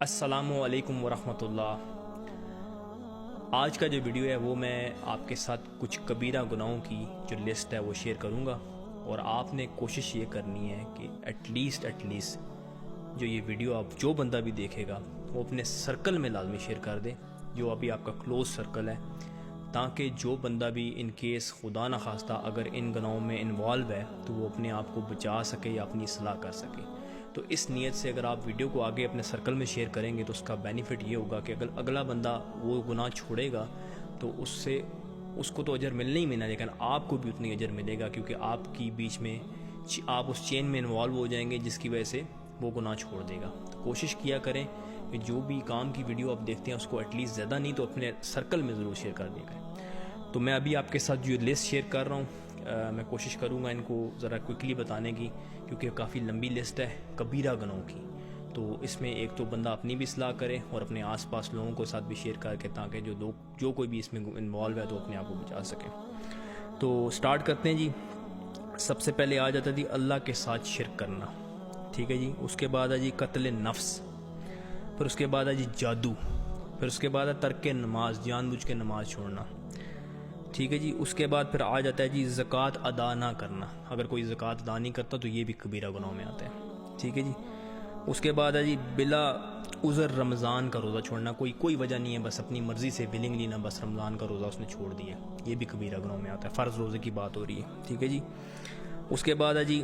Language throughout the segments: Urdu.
السلام علیکم ورحمۃ اللہ۔ آج کا جو ویڈیو ہے وہ میں آپ کے ساتھ کچھ کبیرہ گناہوں کی جو لسٹ ہے وہ شیئر کروں گا، اور آپ نے کوشش یہ کرنی ہے کہ ایٹ لیسٹ جو یہ ویڈیو آپ جو بندہ بھی دیکھے گا وہ اپنے سرکل میں لازمی شیئر کر دے، جو ابھی آپ کا کلوز سرکل ہے، تاکہ جو بندہ بھی ان کیس خدا نخواستہ اگر ان گناہوں میں انوالو ہے تو وہ اپنے آپ کو بچا سکے یا اپنی اصلاح کر سکے۔ تو اس نیت سے اگر آپ ویڈیو کو آگے اپنے سرکل میں شیئر کریں گے تو اس کا بینیفٹ یہ ہوگا کہ اگر اگلا بندہ وہ گناہ چھوڑے گا تو اس کو تو اجر ملنا ہی ملنا، لیکن آپ کو بھی اتنی اجر ملے گا، کیونکہ آپ کی بیچ میں آپ اس چین میں انوالو ہو جائیں گے جس کی وجہ سے وہ گناہ چھوڑ دے گا۔ تو کوشش کیا کریں کہ جو بھی کام کی ویڈیو آپ دیکھتے ہیں اس کو ایٹ لیسٹ زیادہ نہیں تو اپنے سرکل میں ضرور شیئر کر دیا کریں۔ تو میں ابھی آپ کے ساتھ جو لسٹ شیئر کر رہا ہوں میں کوشش کروں گا ان کو ذرا کوئکلی بتانے کی، کیونکہ کافی لمبی لسٹ ہے کبیرہ گناہوں کی۔ تو اس میں ایک تو بندہ اپنی بھی اصلاح کرے اور اپنے آس پاس لوگوں کے ساتھ بھی شیئر کر کے، تاکہ جو کوئی بھی اس میں انوالو ہے تو اپنے آپ کو بچا سکے۔ تو سٹارٹ کرتے ہیں جی۔ سب سے پہلے آ جاتا جی اللہ کے ساتھ شرک کرنا، ٹھیک ہے جی۔ اس کے بعد ہے جی قتل نفس، پھر اس کے بعد ہے جی جادو، پھر اس کے بعد ہے ترک نماز، جان بوجھ کے نماز چھوڑنا، ٹھیک ہے جی۔ اس کے بعد پھر آ جاتا ہے جی زکوٰۃ ادا نہ کرنا، اگر کوئی زکوٰۃ ادا نہیں کرتا تو یہ بھی کبیرہ گناہوں میں آتا ہے، ٹھیک ہے جی۔ اس کے بعد ہے جی بلا عذر رمضان کا روزہ چھوڑنا، کوئی وجہ نہیں ہے، بس اپنی مرضی سے ولنگلی نہ، بس رمضان کا روزہ اس نے چھوڑ دیا، یہ بھی کبیرہ گناہوں میں آتا ہے، فرض روزے کی بات ہو رہی ہے، ٹھیک ہے جی۔ اس کے بعد ہے جی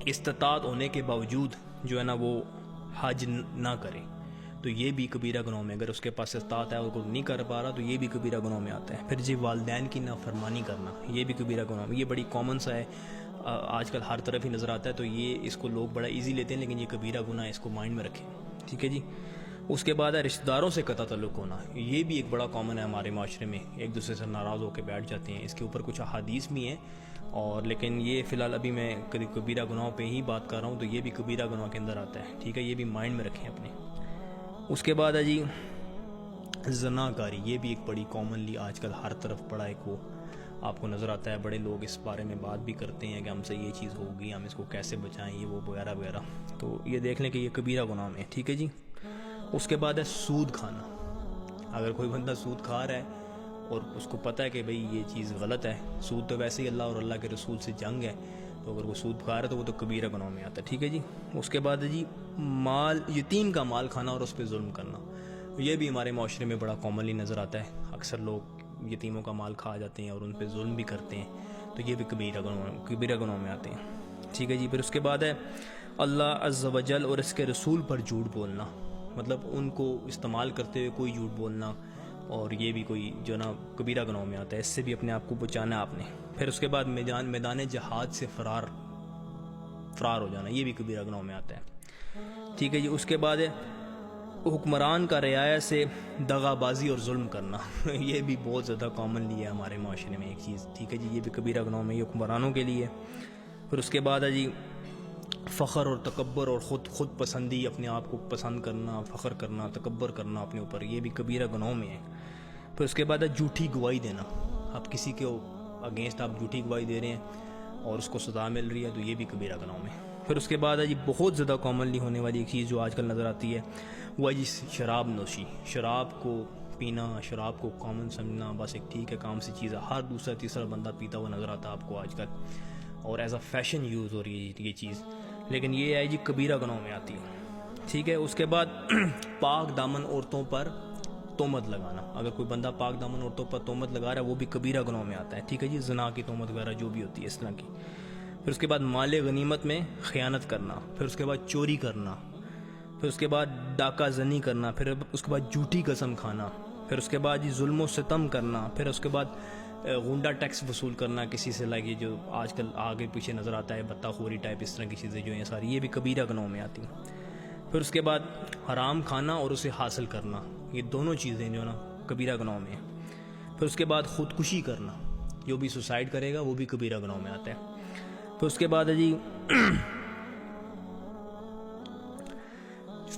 استطاعت ہونے کے باوجود جو ہے نا وہ حج نہ کرے، تو یہ بھی کبیرہ گناہوں میں، اگر اس کے پاس استطاعت ہے اور کوئی نہیں کر پا رہا تو یہ بھی کبیرہ گناہوں میں آتا ہے۔ پھر جی والدین کی نافرمانی کرنا، یہ بھی کبیرہ گناہوں میں، یہ بڑی کامن سا ہے، آج کل ہر طرف ہی نظر آتا ہے، تو یہ اس کو لوگ بڑا ایزی لیتے ہیں، لیکن یہ کبیرہ گناہ ہے، اس کو مائنڈ میں رکھیں، ٹھیک ہے جی۔ اس کے بعد ہے رشتہ داروں سے قطع تعلق ہونا، یہ بھی ایک بڑا کامن ہے ہمارے معاشرے میں، ایک دوسرے سے ناراض ہو کے بیٹھ جاتے ہیں، اس کے اوپر کچھ احادیث بھی ہیں، اور لیکن یہ فی الحال ابھی میں کبیرہ گناہوں پہ ہی بات کر رہا ہوں، تو یہ بھی کبیرہ گناہ کے اندر آتا ہے، ٹھیک ہے، یہ بھی مائنڈ میں رکھیں اپنے۔ اس کے بعد ہے جی زنا کاری، یہ بھی ایک بڑی کامنلی آج کل ہر طرف بڑا ایک وہ آپ کو نظر آتا ہے، بڑے لوگ اس بارے میں بات بھی کرتے ہیں کہ ہم سے یہ چیز ہوگی، ہم اس کو کیسے بچائیں، یہ وہ وغیرہ وغیرہ، تو یہ دیکھ لیں کہ یہ کبیرہ گناہ میں ہے، ٹھیک ہے جی۔ اس کے بعد ہے سود کھانا، اگر کوئی بندہ سود کھا رہا ہے اور اس کو پتہ ہے کہ بھئی یہ چیز غلط ہے، سود تو ویسے ہی اللہ اور اللہ کے رسول سے جنگ ہے، تو اگر وہ سود کھا رہا ہے تو وہ تو کبیرہ گناہوں میں آتا ہے، ٹھیک ہے جی۔ اس کے بعد ہے جی یتیم کا مال کھانا اور اس پہ ظلم کرنا، یہ بھی ہمارے معاشرے میں بڑا کامنلی نظر آتا ہے، اکثر لوگ یتیموں کا مال کھا جاتے ہیں اور ان پہ ظلم بھی کرتے ہیں، تو یہ بھی کبیرہ گناہوں میں آتے ہیں، ٹھیک ہے جی۔ پھر اس کے بعد ہے اللہ عز و جل اور اس کے رسول پر جھوٹ بولنا، مطلب ان کو استعمال کرتے ہوئے کوئی جھوٹ بولنا، اور یہ بھی کوئی جو نا کبیرہ گناہوں میں آتا ہے، اس سے بھی اپنے آپ کو بچانا ہے آپ نے۔ پھر اس کے بعد میدان جہاد سے فرار ہو جانا، یہ بھی کبیرہ گناہوں میں آتا ہے، ٹھیک ہے جی۔ اس کے بعد ہے حکمران کا رعایا سے دغا بازی اور ظلم کرنا، یہ بھی بہت زیادہ کامنلی ہے ہمارے معاشرے میں ایک چیز، ٹھیک ہے جی، یہ بھی کبیرہ گناہوں میں، یہ حکمرانوں کے لیے۔ پھر اس کے بعد ہے جی فخر اور تکبر اور خود پسندی، اپنے آپ کو پسند کرنا، فخر کرنا، تکبر کرنا اپنے اوپر، یہ بھی کبیرہ گناہوں میں ہے۔ پھر اس کے بعد ہے جھوٹی گواہی دینا، اب کسی کے اگینسٹ آپ جھوٹی گواہی دے رہے ہیں اور اس کو سزا مل رہی ہے، تو یہ بھی کبیرہ گناہوں میں۔ پھر اس کے بعد ہے جی بہت زیادہ کامنلی ہونے والی ایک چیز جو آج کل نظر آتی ہے، وہ ہے جی شراب نوشی، شراب کو پینا، شراب کو کامن سمجھنا، بس ایک ٹھیک ہے کام سی چیز ہے، ہر دوسرا تیسرا بندہ پیتا ہوا نظر آتا ہے آپ کو آج کل، اور ایز اے فیشن یوز ہو رہی ہے یہ چیز، لیکن یہ ہے جی کبیرہ گناہوں میں آتی ہے، ٹھیک ہے۔ اس کے بعد پاک دامن عورتوں پر تہمت لگانا، اگر کوئی بندہ پاک دامن عورتوں پر تہمت لگا رہا ہے وہ بھی کبیرہ گناہوں میں آتا ہے، ٹھیک ہے جی، زنا کی تہمت وغیرہ جو بھی ہوتی ہے اس طرح کی۔ پھر اس کے بعد مال غنیمت میں خیانت کرنا، پھر اس کے بعد چوری کرنا، پھر اس کے بعد ڈاکہ زنی کرنا، پھر اس کے بعد جھوٹی قسم کھانا، پھر اس کے بعد جی ظلم و ستم کرنا، پھر اس کے بعد غنڈہ ٹیکس وصول کرنا کسی سے، لائک یہ جو آج کل آگے پیچھے نظر آتا ہے بتہ خوری ٹائپ، اس طرح کی چیزیں جو ہیں ساری، یہ بھی کبیرہ گناہوں میں آتی ہیں۔ پھر اس کے بعد حرام کھانا اور اسے حاصل کرنا، یہ دونوں چیزیں جو نا کبیرہ گناہوں میں ہیں۔ پھر اس کے بعد خودکشی کرنا، جو بھی سوسائڈ کرے گا وہ بھی کبیرہ گناہوں میں آتا ہے۔ پھر اس کے بعد ہے جی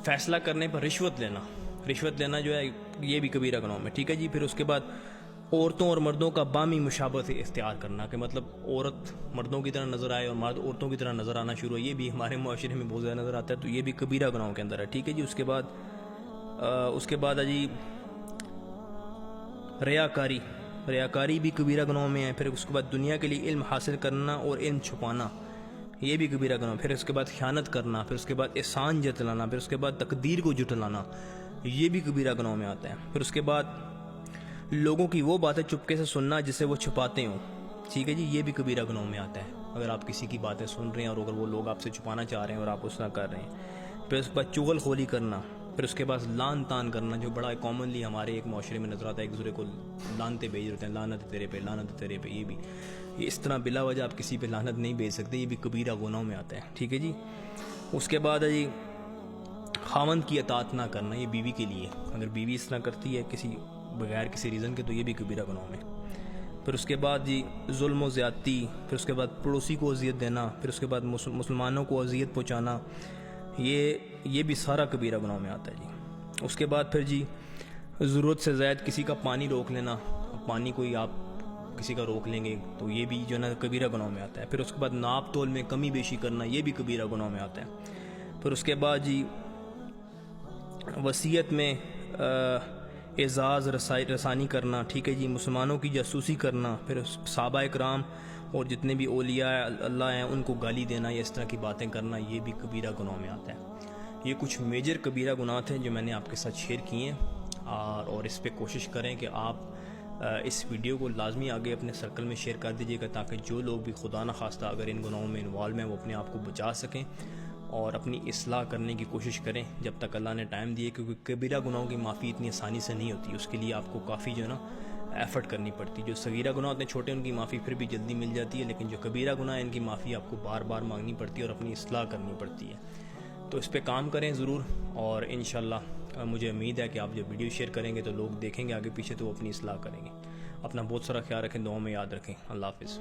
فیصلہ کرنے پر رشوت لینا جو ہے یہ بھی کبیرہ گناہوں میں، ٹھیک ہے جی۔ پھر اس کے بعد عورتوں اور مردوں کا باہمی مشابہت اختیار کرنا، کہ مطلب عورت مردوں کی طرح نظر آئے اور مرد عورتوں کی طرح نظر آنا شروع ہو، یہ بھی ہمارے معاشرے میں بہت زیادہ نظر آتا ہے، تو یہ بھی کبیرہ گناہوں کے اندر ہے، ٹھیک ہے جی۔ اس کے بعد ہے جی ریاکاری بھی کبیرہ گناہوں میں ہے۔ پھر اس کے بعد دنیا کے لیے علم حاصل کرنا اور علم چھپانا، یہ بھی کبیرہ گناہ۔ پھر اس کے بعد خیانت کرنا، پھر اس کے بعد احسان جتلانا، پھر اس کے بعد تقدیر کو جھٹلانا، یہ بھی کبیرہ گناہوں میں آتا ہے۔ پھر اس کے بعد لوگوں کی وہ باتیں چپکے سے سننا جسے وہ چھپاتے ہوں، ٹھیک ہے جی، یہ بھی کبیرہ گناہوں میں آتا ہے۔ اگر آپ کسی کی باتیں سن رہے ہیں اور اگر وہ لوگ آپ سے چھپانا چاہ رہے ہیں اور آپ اس طرح کر رہے ہیں۔ پھر اس کے بعد چغل خوری کرنا، پھر اس کے بعد لعن طعن کرنا، جو بڑا کامنلی ہمارے ایک معاشرے میں نظر آتا ہے، ایک دوسرے کو لعنتیں بھیج رہتے ہیں، لعنت تیرے پہ، لعنت تیرے پہ، یہ اس طرح بلا وجہ آپ کسی پہ لعنت نہیں بھیج سکتے، یہ بھی کبیرہ گناہوں میں آتا ہے، ٹھیک ہے جی۔ اس کے بعد ہے جی خاوند کی اطاعت نہ کرنا، یہ بیوی کے لیے، اگر بیوی اس طرح کرتی ہے کسی بغیر کسی ریزن کے، تو یہ بھی کبیرہ گناہوں میں۔ پھر اس کے بعد جی ظلم و زیادتی، پھر اس کے بعد پڑوسی کو اذیت دینا، پھر اس کے بعد مسلمانوں کو اذیت پہنچانا، یہ بھی سارا کبیرہ گناہوں میں آتا ہے جی۔ اس کے بعد پھر جی ضرورت سے زائد کسی کا پانی روک لینا، پانی کوئی آپ کسی کا روک لیں گے تو یہ بھی جو ہے نا کبیرہ گناہوں میں آتا ہے۔ پھر اس کے بعد ناپ تول میں کمی بیشی کرنا، یہ بھی کبیرہ گناہوں میں آتا ہے۔ پھر اس کے بعد جی وصیت میں اعزاز رسانی کرنا، ٹھیک ہے جی، مسلمانوں کی جاسوسی کرنا، پھر صحابہ کرام اور جتنے بھی اولیاء اللہ ہیں ان کو گالی دینا یا اس طرح کی باتیں کرنا، یہ بھی کبیرہ گناہوں میں آتا ہے۔ یہ کچھ میجر کبیرہ گناہ ہیں جو میں نے آپ کے ساتھ شیئر کیے ہیں، اور اس پہ کوشش کریں کہ آپ اس ویڈیو کو لازمی آگے اپنے سرکل میں شیئر کر دیجیے گا، تاکہ جو لوگ بھی خدا نخواستہ اگر ان گناہوں میں انوالو ہیں وہ اپنے آپ کو بچا سکیں اور اپنی اصلاح کرنے کی کوشش کریں جب تک اللہ نے ٹائم دیے، کیونکہ کبیرہ گناہوں کی معافی اتنی آسانی سے نہیں ہوتی، اس کے لیے آپ کو کافی جو ہے نا ایفرٹ کرنی پڑتی ہے۔ جو صغیرہ گناہ ہوتے ہیں چھوٹے، ان کی معافی پھر بھی جلدی مل جاتی ہے، لیکن جو کبیرہ گناہ ہیں ان کی معافی آپ کو بار بار مانگنی پڑتی ہے اور اپنی اصلاح کرنی پڑتی ہے۔ تو اس پہ کام کریں ضرور، اور انشاءاللہ مجھے امید ہے کہ آپ جب ویڈیو شیئر کریں گے تو لوگ دیکھیں گے آگے پیچھے تو وہ اپنی اصلاح کریں گے۔ اپنا بہت سارا خیال رکھیں، دعاؤں میں یاد رکھیں۔ اللہ حافظ۔